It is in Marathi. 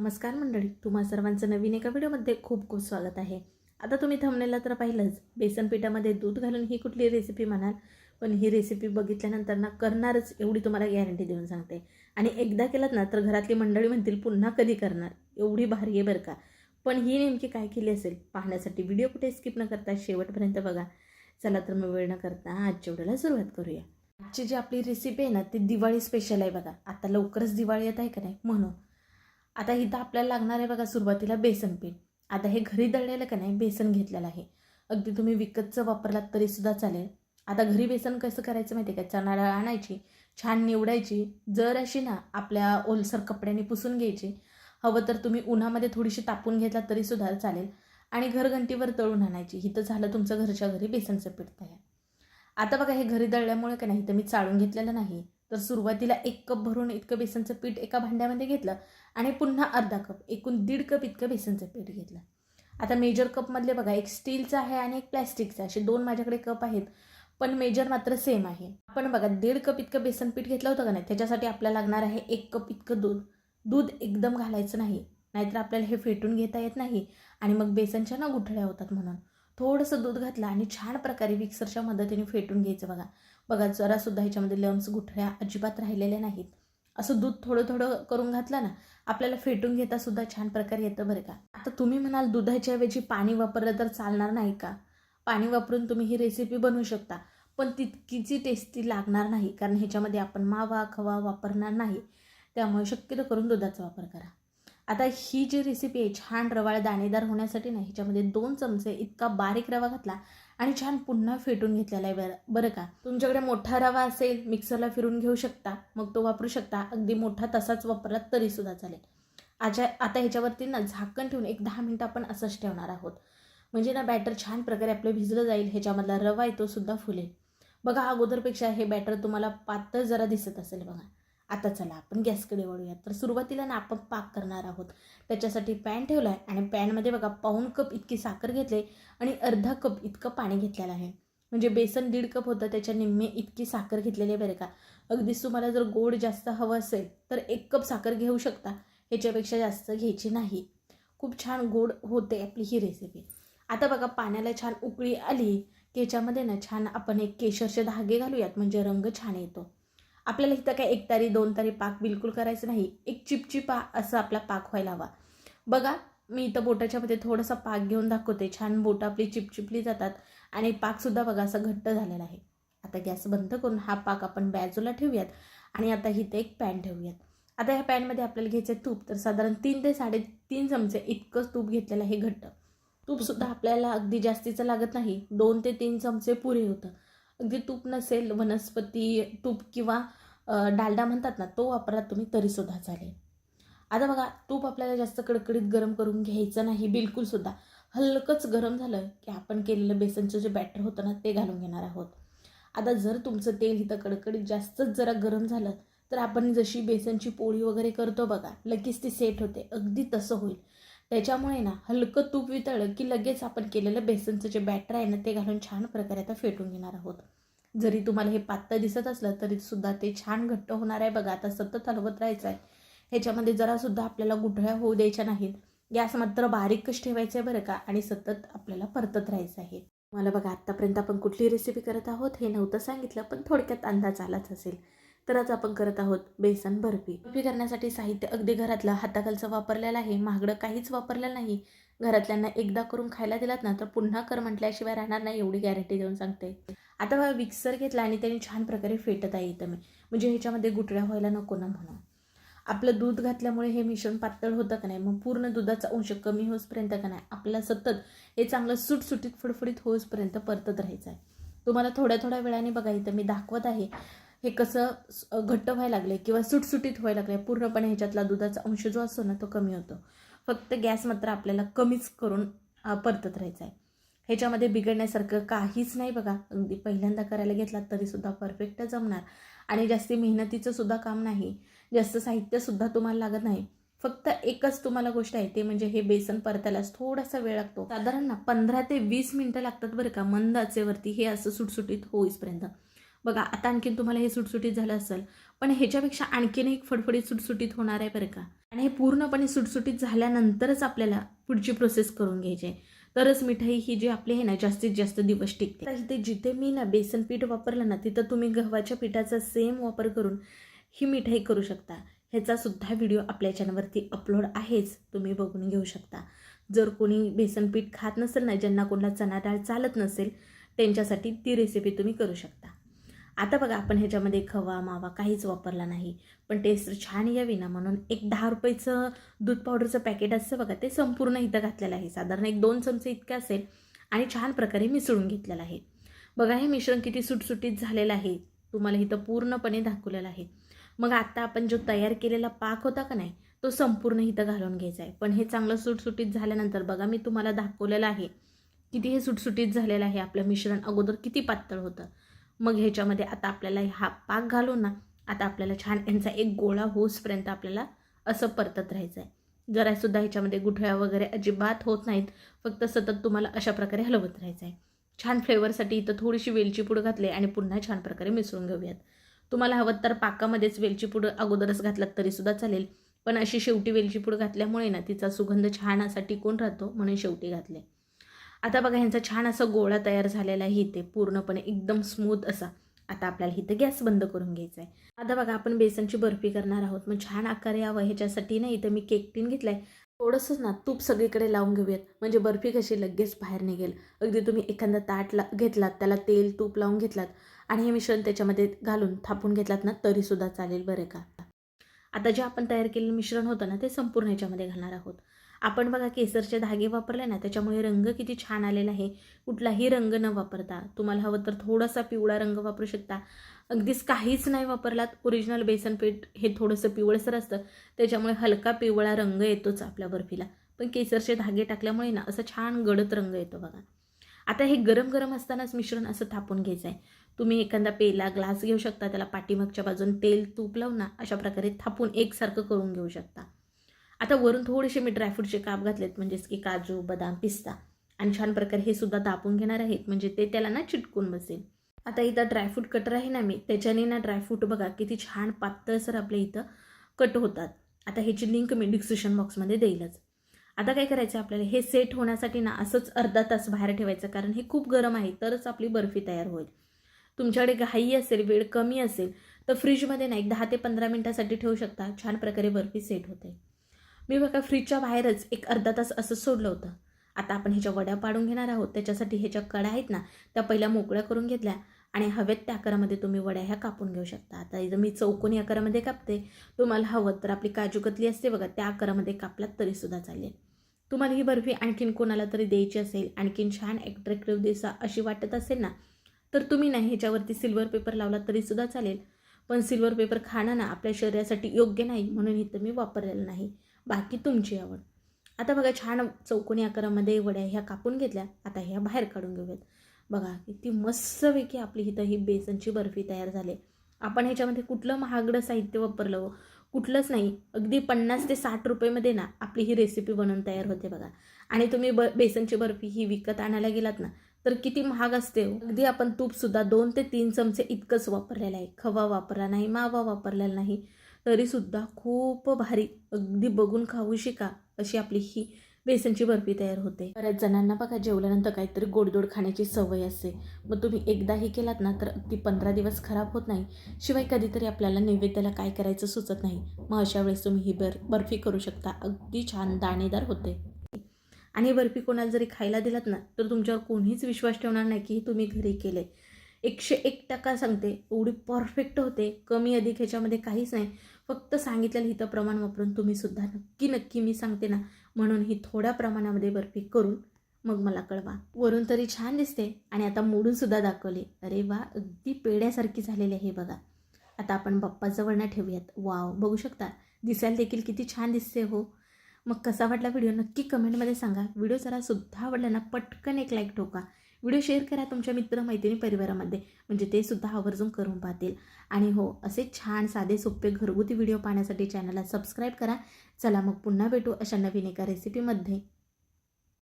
नमस्कार मंडळी, तुम्हा सर्वांचं नवीन एका व्हिडिओमध्ये खूप खूप स्वागत आहे. आता तुम्ही थंबनेलला तर पाहिलंच, बेसन पिठामध्ये दूध घालून ही कुठली रेसिपी म्हणाल, पण ही रेसिपी बघितल्यानंतर ना करणारच एवढी तुम्हाला गॅरंटी देऊन सांगते. आणि एकदा केलात ना तर घरातली मंडळी म्हणतील पुन्हा कधी करणार, एवढी भारी आहे बरं का. पण ही नेमकी काय केली असेल पाहण्यासाठी व्हिडिओ कुठे स्किप न करता शेवटपर्यंत बघा. चला तर मग वेळ न करता आजच्या व्हिडिओला सुरुवात करूया. आजची जी आपली रेसिपी आहे ना ती दिवाळी स्पेशल आहे बघा. आता लवकरच दिवाळी येत आहे का नाही म्हणून. आता इथं आपल्याला लागणार आहे बघा सुरुवातीला बेसन पीठ. आता हे घरी दळलेलं का नाही बेसन घेतलेलं आहे. अगदी तुम्ही विकतचं वापरलात तरीसुद्धा चालेल. आता घरी बेसन कसं करायचं माहिती आहे का, चणा डाळ आणायची, छान निवडायची, जर अशी ना आपल्या ओलसर कपड्याने पुसून घ्यायची. हवं तर तुम्ही उन्हामध्ये थोडीशी तापून घेतला तरीसुद्धा चालेल आणि घरघंटीवर तळून आणायची. इथं झालं तुमचं घरच्या घरी बेसनचं पीठ तयार. आता बघा हे घरी दळल्यामुळे का नाही तर मी चाळून घेतलेलं नाही. तर सुरुवातीला 1 कप भरून इतकं बेसनचं पीठ एका भांड्यामध्ये घेतलं आणि पुन्हा अर्धा कप, एकूण 1.5 कप इतकं बेसनचं पीठ घेतलं. आता मेजर कपमधले बघा एक स्टीलचा आहे आणि एक प्लॅस्टिकचा, असे 2 माझ्याकडे कप आहेत, पण मेजर मात्र सेम आहे. आपण बघा 1.5 कप इतकं बेसन पीठ घेतलं होतं का नाही, त्याच्यासाठी आपल्याला लागणार आहे 1 कप इतकं दूध. दूध एकदम घालायचं नाही, नाहीतर आपल्याला हे फेटून घेता येत नाही आणि मग बेसनच्या ना गुठळ्या होतात. म्हणून थोडंसं दूध घातलं आणि छान प्रकारे मिक्सरच्या मदतीने फेटून घ्यायचं बघा. बघा जरासुद्धा ह्याच्यामध्ये लम्स गुठळ्या अजिबात राहिलेल्या नाहीत. असं दूध थोडं थोडं करून घातलं ना आपल्याला फेटून घेता सुद्धा छान प्रकारे येतं बरं का. आता तुम्ही म्हणाल दुधाच्या ऐवजी पाणी वापरलं तर चालणार नाही का? पाणी वापरून तुम्ही ही रेसिपी बनवू शकता, पण तितकीची टेस्टी लागणार नाही, कारण ह्याच्यामध्ये आपण मावा खवा वापरणार नाही. त्यामुळे शक्यतो करून दुधाचा वापर करा. आता ही जी रेसिपी आहे छान रवाळ दाणेदार होण्यासाठी ना ह्याच्यामध्ये 2 चमचे इतका बारीक रवा घातला आणि छान पुन्हा फेटून घेतलेला आहे बरं का. तुमच्याकडे मोठा रवा असेल मिक्सरला फिरून घेऊ शकता, मग तो वापरू शकता. अगदी मोठा तसाच वापरला तरीसुद्धा चालेल. आता ह्याच्यावरती ना झाकण ठेवून एक 10 मिनटं आपण असंच ठेवणार आहोत. म्हणजे ना बॅटर छान प्रकारे आपलं भिजलं जाईल, ह्याच्यामधला रवा आहे तो सुद्धा फुलेल. बघा अगोदरपेक्षा हे बॅटर तुम्हाला पातळ जरा दिसत असेल बघा. आता चला आपण गॅसकडे वळूयात. तर सुरुवातीला ना आपण पाक करणार आहोत. त्याच्यासाठी पॅन ठेवला आहे आणि पॅनमध्ये बघा 1/4 कप इतकी साखर घेतली आणि अर्धा कप इतकं पाणी घेतलेलं आहे. म्हणजे बेसन 1.5 कप होतं, त्याच्या निम्मे इतकी साखर घेतलेली आहे बरं का. अगदीच तुम्हाला जर गोड जास्त हवं असेल तर 1 कप साखर घेऊ शकता, ह्याच्यापेक्षा जास्त घ्यायची नाही. खूप छान गोड होते आपली ही रेसिपी. आता बघा पाण्याला छान उकळी आली की ह्याच्यामध्ये ना छान आपण एक केशरचे धागे घालूयात, म्हणजे रंग छान येतो. आपल्याला इथं काय 1 तारी 2 तारी पाक बिलकुल करायचं नाही, एक चिपचिपा असा आपला पाक व्हायला हवा. बघा मी इथं बोटाच्या मध्ये थोडासा पाक घेऊन दाखवते. छान बोटं आपली चिपचिपली जातात आणि पाकसुद्धा बघा असा घट्ट झालेला आहे. आता गॅस बंद करून हा पाक आपण बाजूला ठेवूयात आणि आता इथे एक पॅन ठेवूयात. आता ह्या पॅनमध्ये आपल्याला घ्यायचं तूप. तर साधारण 3 ते 3.5 चमचे इतकंच तूप घेतलेलं आहे घट्ट. तूपसुद्धा आपल्याला अगदी जास्तीचं लागत नाही, 2 ते 3 चमचे पुरे होतं. अगदी तूप नसेल वनस्पती तूप किंवा डालडा म्हणतात ना तो वापरला तुम्ही तरीसुद्धा चालेल. आता बघा तूप आपल्याला जास्त कडकडीत गरम करून घ्यायचं नाही बिलकुलसुद्धा. हलकंच गरम झालं की आपण केलेलं बेसनचं जे बॅटर होतं ना ते घालून घेणार आहोत. आता जर तुमचं तेल इथं कडकडीत जास्तच जरा गरम झालं तर आपण जशी बेसनची पोळी वगैरे करतो बघा लगेच ती सेट होते, अगदी तसं होईल. त्याच्यामुळे ना हलकं तूप वितळलं की लगेच आपण केलेलं बेसनचं जे बॅटर आहे ना ते घालून छान प्रकारे आता फेटून घेणार आहोत. जरी तुम्हाला हे पातळ दिसत असलं तरी सुद्धा ते छान घट्ट होणार आहे बघा. आता सतत हलवत राहायचं आहे. ह्याच्यामध्ये जरासुद्धा आपल्याला गुठळ्या होऊ द्यायच्या नाहीत. गॅस मात्र बारीकच ठेवायचं आहे बरं का आणि सतत आपल्याला परतत राहायचं आहे. मला बघा आत्तापर्यंत आपण कुठली रेसिपी करत आहोत हे नव्हतं सांगितलं, पण थोडक्यात अंदाज आलाच असेल. तर आज आपण करत आहोत बेसन बर्फी. बर्फी करण्यासाठी साहित्य अगदी घरातलं हाताखालचं वापरलेलं आहे, महागडं काहीच वापरलेलं नाही. घरातल्यांना एकदा करून खायला दिलात ना तर पुन्हा कर म्हटल्याशिवाय राहणार नाही, एवढी गॅरंटी देऊन सांगते. आता बघा मिक्सर घेतला आणि त्याने छान प्रकारे फेटत आहे इथं मी, म्हणजे ह्याच्यामध्ये गुठळ्या व्हायला नको ना म्हणून. आपलं दूध घातल्यामुळे हे मिश्रण पातळ होतं का नाही, मग पूर्ण दुधाचा अंश कमी होईपर्यंत का नाही आपल्याला सतत हे चांगलं सुटसुटीत फडफडीत होईपर्यंत परतत राहायचं आहे. तुम्हाला थोड्या थोड्या वेळाने बघा इथं मी दाखवत आहे हे कसं घट्ट व्हायला लागले किंवा सुटसुटीत व्हायला लागले. पूर्णपणे ह्याच्यातला दुधाचा अंश जो असतो ना तो कमी होतो. फक्त गॅस मात्र आपल्याला कमीच करून परतत राहायचं आहे. ह्याच्यामध्ये बिघडण्यासारखं काहीच नाही बघा. अगदी पहिल्यांदा करायला घेतला तरीसुद्धा परफेक्ट जमणार आणि जास्ती मेहनतीचं सुद्धा काम नाही, जास्त साहित्यसुद्धा तुम्हाला लागत नाही. फक्त एकच तुम्हाला गोष्ट आहे ते म्हणजे हे बेसन परतायलाच थोडासा वेळ लागतो. साधारण ना 15 ते 20 मिनटं लागतात बरं का मंद आचेवरती हे असं सुटसुटीत होईपर्यंत. बघा आता आणखीन तुम्हाला हे सुटसुटीत झालं असेल, पण ह्याच्यापेक्षा आणखीन एक फडफडीत सुटसुटीत होणार आहे बरं का. आणि हे पूर्णपणे सुटसुटीत झाल्यानंतरच आपल्याला पुढची प्रोसेस करून घ्यायची आहे, तरच मिठाई ही जी आपली आहे ना जास्तीत जास्त दिवस टिकते. तर इथे जिथे मी ना बेसन पीठ वापरलं ना, तिथं तुम्ही गव्हाच्या पिठाचा सेम वापर करून ही मिठाई करू शकता. ह्याचा सुद्धा व्हिडिओ आपल्या चॅनलवरती अपलोड आहेच, तुम्ही बघून घेऊ शकता. जर कोणी बेसन पीठ खात नसेल ना, ज्यांना कोणाला चणा डाळ चालत नसेल, त्यांच्यासाठी ती रेसिपी तुम्ही करू शकता. आता बघा आपण ह्याच्यामध्ये खवा मावा काहीच वापरला नाही, पण टेस्ट छान यावी ना म्हणून एक 10 रुपयाचं दूध पावडरचं पॅकेट असतं बघा, ते संपूर्ण इथं घातलेलं आहे. साधारण 1-2 चमचे इतकं असेल आणि छान प्रकारे मिसळून घेतलेलं आहे. बघा हे मिश्रण किती सुटसुटीत झालेलं आहे, तुम्हाला इथं पूर्णपणे दाखवलेलं आहे. मग आता आपण जो तयार केलेला पाक होता का नाही, तो संपूर्ण इथं घालून घ्यायचा आहे. पण हे चांगलं सुटसुटीत झाल्यानंतर बघा मी तुम्हाला दाखवलेलं आहे किती हे सुटसुटीत झालेलं आहे. आपलं मिश्रण अगोदर किती पातळ होतं. मग ह्याच्यामध्ये आता आपल्याला हा पाक घालून ना, आता आपल्याला छान यांचा एक गोळा होसपर्यंत आपल्याला असं परतत राहायचं आहे. जरासुद्धा ह्याच्यामध्ये गुठळ्या वगैरे अजिबात होत नाहीत, फक्त सतत तुम्हाला अशा प्रकारे हलवत राहायचं आहे. छान फ्लेवरसाठी इथं थोडीशी वेलची पूड घातली आणि पुन्हा छान प्रकारे मिसळून घेऊयात. तुम्हाला हवं तर पाकामध्येच वेलची पूड अगोदरच घातलात तरीसुद्धा चालेल, पण अशी शेवटी वेलची पूड घातल्यामुळे ना तिचा सुगंध छान असा टिकून राहतो, म्हणून शेवटी घातले. आता बघा ह्यांचा छान असा गोळा तयार झालेला आहे इथे पूर्णपणे एकदम स्मूथ असा. आता आपल्याला इथे गॅस बंद करून घ्यायचा आहे. आता बघा आपण बेसनची बर्फी करणार आहोत, मग छान आकार यावं ह्याच्यासाठी ना इथं मी केक टीन घेतला आहे. थोडंसंच ना तूप सगळीकडे लावून घेऊयात, म्हणजे बर्फी कशी लगेच बाहेर निघेल. अगदी तुम्ही एखादा ताट घेतलात, त्याला तेल तूप लावून घेतलात आणि हे मिश्रण त्याच्यामध्ये घालून थापून घेतलात ना तरीसुद्धा चालेल बरं का. आता जे आपण तयार केलेलं मिश्रण होतं ना, ते संपूर्ण ह्याच्यामध्ये घालणार आहोत. आपण बघा केसरचे धागे वापरले ना, त्याच्यामुळे रंग किती छान आलेला आहे. कुठलाही रंग न वापरता तुम्हाला हवं तर थोडासा पिवळा रंग वापरू शकता. अगदीच काहीच नाही वापरलात, ओरिजिनल बेसन पीठ हे थोडंसं पिवळसर असतं, त्याच्यामुळे हलका पिवळा रंग येतोच आपल्या बर्फीला. पण केसरचे धागे टाकल्यामुळे ना असं छान गडद रंग येतो बघा. आता हे गरम गरम असतानाच मिश्रण असं थापून घ्यायचं आहे. तुम्ही एखादा पेला ग्लास घेऊ शकता, त्याला पाठीमागच्या बाजून तेल तूप लावून ना अशा प्रकारे थापून एकसारखं करून घेऊ शकता. आता वरून थोडेसे मी ड्रायफ्रूटचे काप घातलेत, म्हणजेच की काजू बदाम पिस्ता, आणि छान प्रकारे हे सुद्धा दाबून घेणार आहेत, म्हणजे ते त्याला ना चिटकून बसेल. आता इथं ड्रायफ्रूट कटर आहे ना, मी त्याच्याने ना ड्रायफ्रूट बघा किती छान पातळसर आपल्या इथं कट होतात. आता ह्याची लिंक मी डिस्क्रिप्शन बॉक्समध्ये देईलच. आता काय करायचं आपल्याला, हे सेट होण्यासाठी ना असंच अर्धा तास बाहेर ठेवायचं, कारण हे खूप गरम आहे, तरच आपली बर्फी तयार होईल. तुमच्याकडे घाई असेल, वेळ कमी असेल, तर फ्रीजमध्ये ना एक 10 ते 15 मिनिटासाठी ठेवू शकता. छान प्रकारे बर्फी सेट होते. मी बघा फ्रीजच्या बाहेरच एक अर्धा तास असं सोडलं होतं. आता आपण ह्याच्या वड्या पाडून घेणार आहोत. त्याच्यासाठी ह्याच्या कडा आहेत ना, त्या पहिल्या मोकळ्या करून घेतल्या आणि हवेत त्या आकारामध्ये तुम्ही वड्या ह्या कापून घेऊ शकता. आता इथं मी चौकोनी आकारामध्ये कापते. तुम्हाला हवं तर आपली काजू कतली असते बघा, त्या आकारामध्ये कापलात तरीसुद्धा चालेल. तुम्हाला ही बर्फी आणखीन कोणाला तरी द्यायची असेल, आणखीन छान ॲट्रॅक्टिव्ह दिसा अशी वाटत असेल ना, तर तुम्ही ना ह्याच्यावरती सिल्वर पेपर लावला तरीसुद्धा चालेल. पण सिल्वर पेपर खाणं ना आपल्या शरीरासाठी योग्य नाही, म्हणून इथं मी वापरलेलं नाही. बाकी तुमची आवड. आता बघा छान चौकोनी आकारामध्ये वड्या ह्या कापून घेतल्या. आता ह्या बाहेर काढून घेऊयात. बघा किती मस्तपैकी आपली इथं ही बेसनची बर्फी तयार झाली. आपण ह्याच्यामध्ये कुठलं महागडं साहित्य वापरलं, कुठलंच नाही. अगदी 50 ते 60 रुपयेमध्ये ना आपली ही रेसिपी बनवून तयार होते बघा. आणि तुम्ही बेसनची बर्फी ही विकत आणायला गेलात ना, तर किती महाग असते. अगदी आपण तूपसुद्धा 2 ते 3 चमचे इतकंच वापरलेलं आहे. खवा वापरला नाही, मावा वापरलेला नाही, तरीसुद्धा खूप भारी, अगदी बघून खाऊ शिका अशी आपली ही बेसनची बर्फी तयार होते. बऱ्याच जणांना बघा जेवल्यानंतर काहीतरी गोडधोड खाण्याची सवय असते. मग तुम्ही एकदाही केलात ना तर अगदी 15 दिवस खराब होत नाही. शिवाय कधीतरी आपल्याला नैवेद्याला काय करायचं सुचत नाही, मग अशा वेळेस तुम्ही ही बर्फी करू शकता. अगदी छान दाणेदार होते. आणि बर्फी कोणाला जरी खायला दिलात ना, तर तुमच्यावर कोणीच विश्वास ठेवणार नाही की तुम्ही घरी केले. 101% सांगते, एवढी परफेक्ट होते. कमी अधिक ह्याच्यामध्ये काहीच नाही. फक्त सांगितलेलं हिथं प्रमाण वापरून तुम्ही सुद्धा नक्की मी सांगते ना, म्हणून ही थोड्या प्रमाणामध्ये बर्फी करून मग मला कळवा. वरून तरी छान दिसते आणि आता मोडूनसुद्धा दाखवली. अरे वा, अगदी पेड्यासारखी झालेली आहे बघा. आता आपण बाप्पाजवळ ना ठेवूयात. वाव, बघू शकता दिसायला देखील किती छान दिसते हो. मग कसा वाटला व्हिडिओ नक्की कमेंटमध्ये सांगा. व्हिडिओ जरासुद्धा आवडला ना पटकन एक लाईक ठोका. व्हिडिओ शेअर करा तुमच्या मित्रमैत्रिणी परिवारामध्ये, म्हणजे ते सुद्धा आवर्जून करून पाहतील. आणि हो, असे छान साधे सोपे घरगुती व्हिडिओ पाहण्यासाठी चॅनलला सबस्क्राईब करा. चला मग पुन्हा भेटू अशा नवीन एका रेसिपीमध्ये.